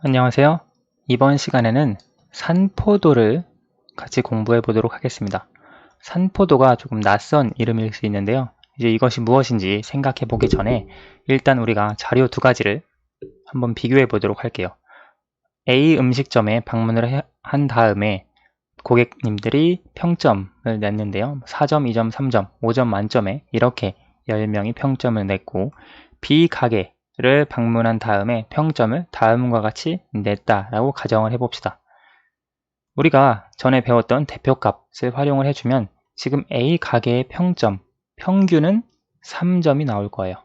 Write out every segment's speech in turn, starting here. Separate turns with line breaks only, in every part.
안녕하세요. 이번 시간에는 산포도를 같이 공부해 보도록 하겠습니다. 산포도가 조금 낯선 이름일 수 있는데요. 이제 이것이 무엇인지 생각해 보기 전에 일단 우리가 자료 두 가지를 한번 비교해 보도록 할게요. A 음식점에 방문을 한 다음에 고객님들이 평점을 냈는데요. 4점, 2점, 3점, 5점 만점에 이렇게 10명이 평점을 냈고 B 가게를 방문한 다음에 평점을 다음과 같이 냈다라고 가정을 해봅시다. 우리가 전에 배웠던 대표값을 활용을 해주면 지금 A 가게의 평점, 평균은 3점이 나올 거예요.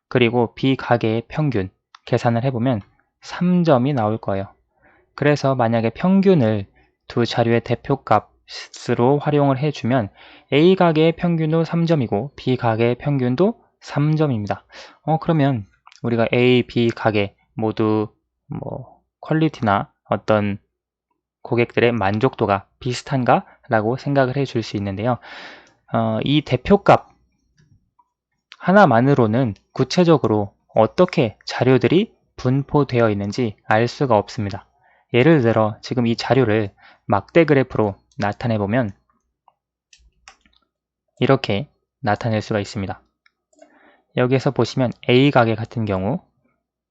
그리고 B 가게의 평균 계산을 해보면 3점이 나올 거예요. 그래서 만약에 평균을 두 자료의 대표값으로 활용을 해주면 A 가게의 평균도 3점이고 B 가게의 평균도 3점입니다. 그러면 우리가 A, B 가게 모두 퀄리티나 어떤 고객들의 만족도가 비슷한가? 라고 생각을 해줄 수 있는데요. 이 대표값 하나만으로는 구체적으로 어떻게 자료들이 분포되어 있는지 알 수가 없습니다. 예를 들어 지금 이 자료를 막대 그래프로 나타내 보면 이렇게 나타낼 수가 있습니다. 여기에서 보시면 A 가게 같은 경우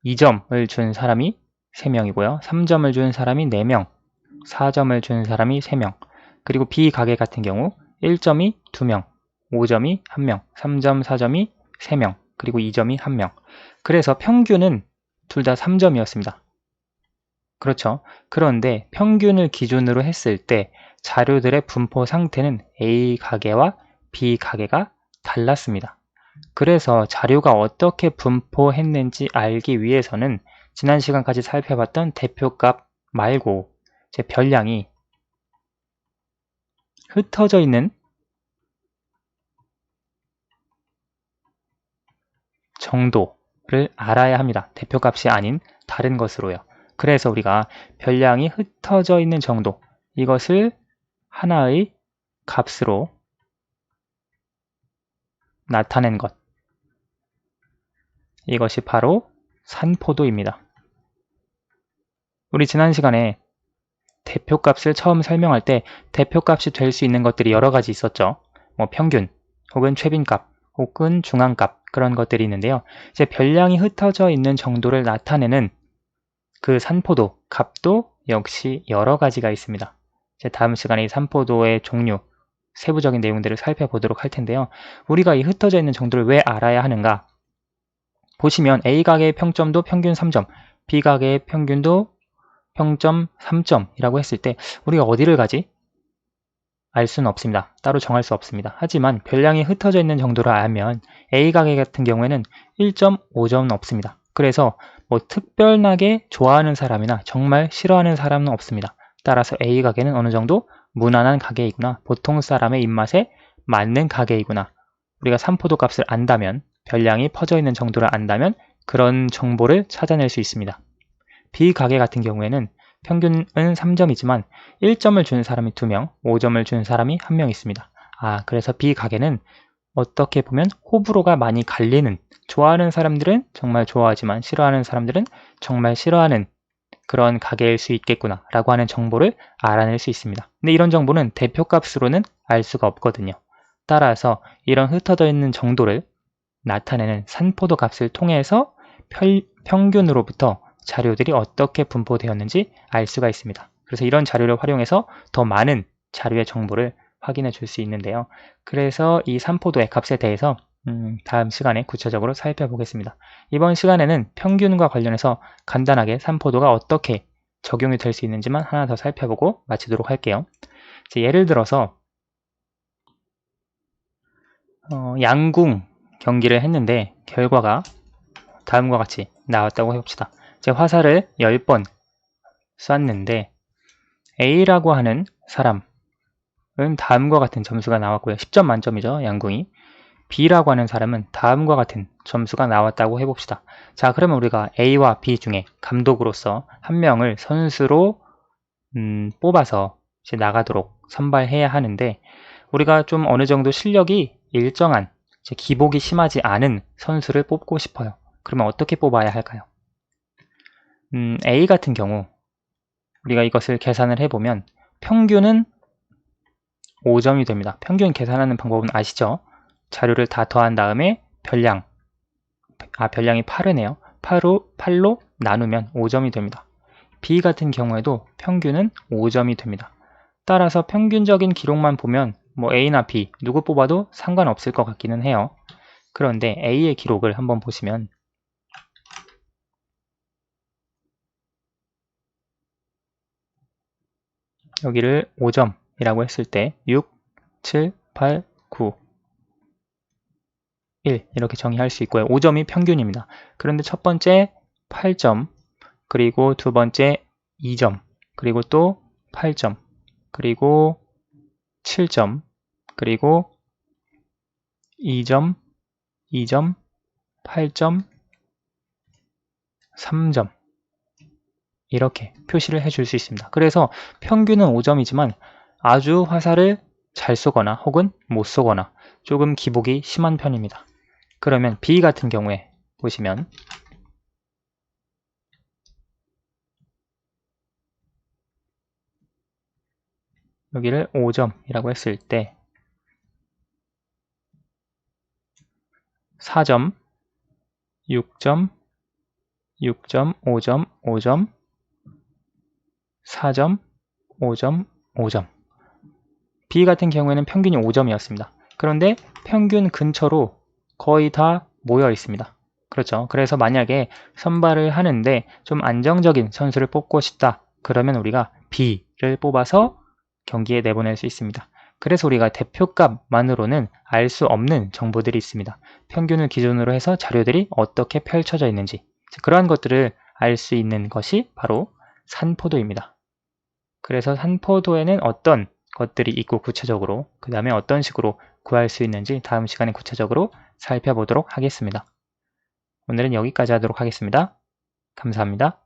2점을 준 사람이 3명이고요. 3점을 준 사람이 4명, 4점을 준 사람이 3명, 그리고 B 가게 같은 경우 1점이 2명, 5점이 1명, 3점, 4점이 3명, 그리고 2점이 1명. 그래서 평균은 둘 다 3점이었습니다. 그렇죠. 그런데 평균을 기준으로 했을 때 자료들의 분포 상태는 A 가게와 B 가게가 달랐습니다. 그래서 자료가 어떻게 분포했는지 알기 위해서는 지난 시간까지 살펴봤던 대표값 말고 제 별량이 흩어져 있는 정도를 알아야 합니다. 대표값이 아닌 다른 것으로요. 그래서 우리가 별량이 흩어져 있는 정도, 이것을 하나의 값으로 나타낸 것, 이것이 바로 산포도입니다. 우리 지난 시간에 대표값을 처음 설명할 때 대표값이 될 수 있는 것들이 여러 가지 있었죠. 평균, 혹은 최빈값, 혹은 중앙값, 그런 것들이 있는데요. 이제 별량이 흩어져 있는 정도를 나타내는 그 산포도, 값도 역시 여러 가지가 있습니다. 이제 다음 시간에 이 산포도의 종류, 세부적인 내용들을 살펴보도록 할 텐데요. 우리가 이 흩어져 있는 정도를 왜 알아야 하는가? 보시면 A 가게의 평점도 평균 3점, B 가게의 평균도 평점 3점이라고 했을 때 우리가 어디를 가지? 알 수는 없습니다. 따로 정할 수 없습니다. 하지만 별량이 흩어져 있는 정도를 알면 A 가게 같은 경우에는 1.5점은 없습니다. 그래서 특별하게 좋아하는 사람이나 정말 싫어하는 사람은 없습니다. 따라서 A 가게는 어느 정도 무난한 가게이구나, 보통 사람의 입맛에 맞는 가게이구나. 우리가 산포도 값을 안다면, 별량이 퍼져 있는 정도를 안다면 그런 정보를 찾아낼 수 있습니다. B 가게 같은 경우에는 평균은 3점이지만 1점을 준 사람이 2명, 5점을 준 사람이 1명 있습니다. 그래서 B 가게는 어떻게 보면 호불호가 많이 갈리는, 좋아하는 사람들은 정말 좋아하지만 싫어하는 사람들은 정말 싫어하는 그런 가게일 수 있겠구나 라고 하는 정보를 알아낼 수 있습니다. 근데 이런 정보는 대표값으로는 알 수가 없거든요. 따라서 이런 흩어져 있는 정도를 나타내는 산포도 값을 통해서 평균으로부터 자료들이 어떻게 분포되었는지 알 수가 있습니다. 그래서 이런 자료를 활용해서 더 많은 자료의 정보를 확인해 줄 수 있는데요. 그래서 이 산포도의 값에 대해서 다음 시간에 구체적으로 살펴보겠습니다. 이번 시간에는 평균과 관련해서 간단하게 산포도가 어떻게 적용이 될 수 있는지만 하나 더 살펴보고 마치도록 할게요. 예를 들어서 양궁 경기를 했는데 결과가 다음과 같이 나왔다고 해봅시다. 제 화살을 10번 쐈는데 A라고 하는 사람은 다음과 같은 점수가 나왔고요. 10점 만점이죠. 양궁이. B라고 하는 사람은 다음과 같은 점수가 나왔다고 해봅시다. 자, 그러면 우리가 A와 B 중에 감독으로서 한 명을 선수로 뽑아서 이제 나가도록 선발해야 하는데 우리가 좀 어느 정도 실력이 일정한, 기복이 심하지 않은 선수를 뽑고 싶어요. 그러면 어떻게 뽑아야 할까요? A 같은 경우 우리가 이것을 계산을 해보면 평균은 5점이 됩니다. 평균 계산하는 방법은 아시죠? 자료를 다 더한 다음에 별량이 8이네요. 8로 나누면 5점이 됩니다. B 같은 경우에도 평균은 5점이 됩니다. 따라서 평균적인 기록만 보면 뭐 A나 B 누구 뽑아도 상관없을 것 같기는 해요. 그런데 A의 기록을 한번 보시면 여기를 5점이라고 했을 때 6, 7, 8, 9, 1 이렇게 정의할 수 있고요. 5점이 평균입니다. 그런데 첫 번째 8점, 그리고 두 번째 2점, 그리고 또 8점, 그리고 7점, 그리고 2점, 2점, 8점, 3점 이렇게 표시를 해줄 수 있습니다. 그래서 평균은 5점이지만 아주 화살을 잘 쏘거나 혹은 못 쏘거나 조금 기복이 심한 편입니다. 그러면 B 같은 경우에 보시면 여기를 5점이라고 했을 때 4점, 6점, 6점, 5점, 5점, 4점, 5점, 5점. B 같은 경우에는 평균이 5점이었습니다. 그런데 평균 근처로 거의 다 모여 있습니다. 그렇죠. 그래서 만약에 선발을 하는데 좀 안정적인 선수를 뽑고 싶다. 그러면 우리가 B를 뽑아서 경기에 내보낼 수 있습니다. 그래서 우리가 대표값만으로는 알 수 없는 정보들이 있습니다. 평균을 기준으로 해서 자료들이 어떻게 펼쳐져 있는지 그러한 것들을 알 수 있는 것이 바로 산포도입니다. 그래서 산포도에는 어떤 것들이 있고 구체적으로 그 다음에 어떤 식으로 구할 수 있는지 다음 시간에 구체적으로 살펴보도록 하겠습니다. 오늘은 여기까지 하도록 하겠습니다. 감사합니다.